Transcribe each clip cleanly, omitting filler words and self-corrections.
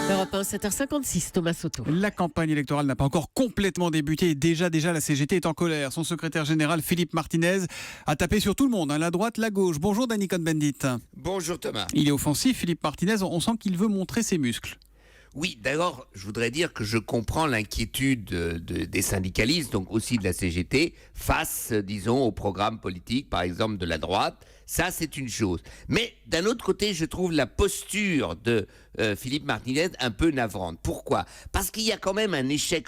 Europe 1, 7h56, Thomas Soto. La campagne électorale n'a pas encore complètement débuté et déjà la CGT est en colère. Son secrétaire général Philippe Martinez a tapé sur tout le monde, la droite, la gauche. Bonjour Danny Cohn-Bendit. Bonjour Thomas. Il est offensif, Philippe Martinez, on sent qu'il veut montrer ses muscles. Oui, d'abord, je voudrais dire que je comprends l'inquiétude des syndicalistes, donc aussi de la CGT, face, disons, au programme politique, par exemple, de la droite. Ça, c'est une chose. Mais d'un autre côté, je trouve la posture de Philippe Martinez un peu navrante. Pourquoi ? Parce qu'il y a quand même un échec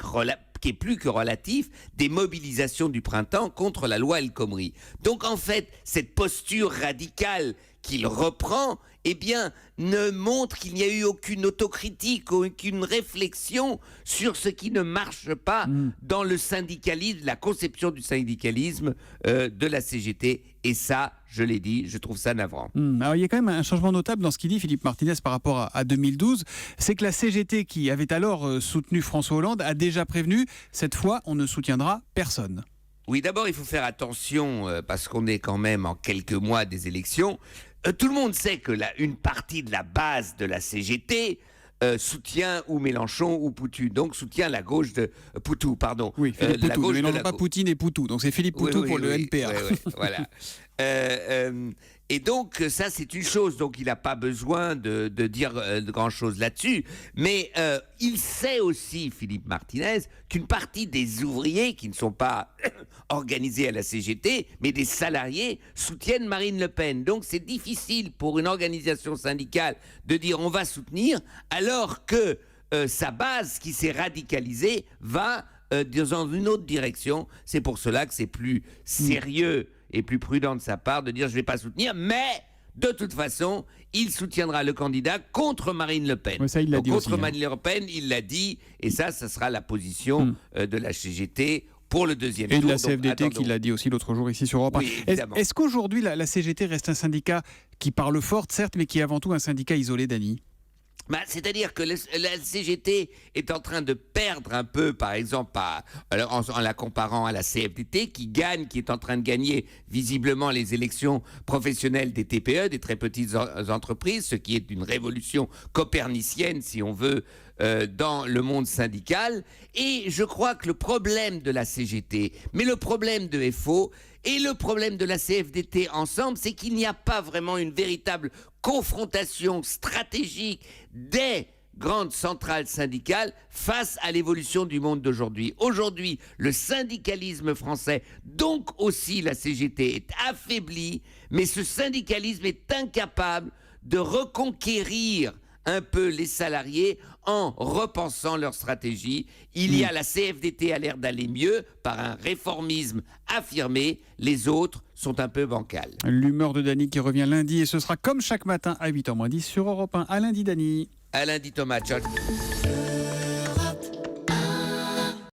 qui est plus que relatif des mobilisations du printemps contre la loi El Khomri. Donc en fait, cette posture radicale qu'il reprend, eh bien, ne montre qu'il n'y a eu aucune autocritique, aucune réflexion sur ce qui ne marche pas dans le syndicalisme, la conception du syndicalisme de la CGT. Et ça, je l'ai dit, je trouve ça navrant. Alors, il y a quand même un changement notable dans ce qu'il dit, Philippe Martinez, par rapport à 2012. C'est que la CGT, qui avait alors soutenu François Hollande, a déjà prévenu, cette fois, on ne soutiendra personne. Oui, d'abord, il faut faire attention, parce qu'on est quand même en quelques mois des élections. Tout le monde sait que une partie de la base de la CGT soutient ou Mélenchon ou Poutou, donc soutient la gauche de Poutou, pardon. Oui, Philippe Poutou, la gauche ne de mélangeons pas Poutine et Poutou, donc c'est Philippe Poutou pour le NPA. Oui, voilà. Et donc, ça, c'est une chose. Donc, il n'a pas besoin de dire grand-chose là-dessus. Mais il sait aussi, Philippe Martinez, qu'une partie des ouvriers qui ne sont pas organisés à la CGT, mais des salariés, soutiennent Marine Le Pen. Donc, c'est difficile pour une organisation syndicale de dire on va soutenir, alors que sa base qui s'est radicalisée va dans une autre direction. C'est pour cela que c'est plus sérieux et plus prudent de sa part de dire je ne vais pas soutenir, mais de toute façon, il soutiendra le candidat contre Marine Le Pen. Ouais, ça, il l'a dit contre aussi, Marine Le Pen, il l'a dit, et ça sera la position de la CGT pour le deuxième tour. Et de la CFDT qui l'a dit aussi l'autre jour ici sur Europe 1. Oui, évidemment. Est-ce qu'aujourd'hui, la CGT reste un syndicat qui parle fort, certes, mais qui est avant tout un syndicat isolé, Dany ? C'est-à-dire que la CGT est en train de perdre un peu, par exemple, en la comparant à la CFDT, qui est en train de gagner visiblement les élections professionnelles des TPE, des très petites entreprises, ce qui est une révolution copernicienne, si on veut, dans le monde syndical. Et je crois que le problème de la CGT, mais le problème de FO et le problème de la CFDT ensemble, c'est qu'il n'y a pas vraiment une véritable confrontation stratégique des grandes centrales syndicales face à l'évolution du monde d'aujourd'hui. Aujourd'hui, le syndicalisme français, donc aussi la CGT, est affaibli, mais ce syndicalisme est incapable de reconquérir un peu les salariés en repensant leur stratégie. La CFDT a l'air d'aller mieux par un réformisme affirmé, les autres sont un peu bancales. L'humeur de Dany qui revient lundi et ce sera comme chaque matin à 8h moins 10 sur Europe 1. À lundi, Dany. À lundi Thomas, ciao.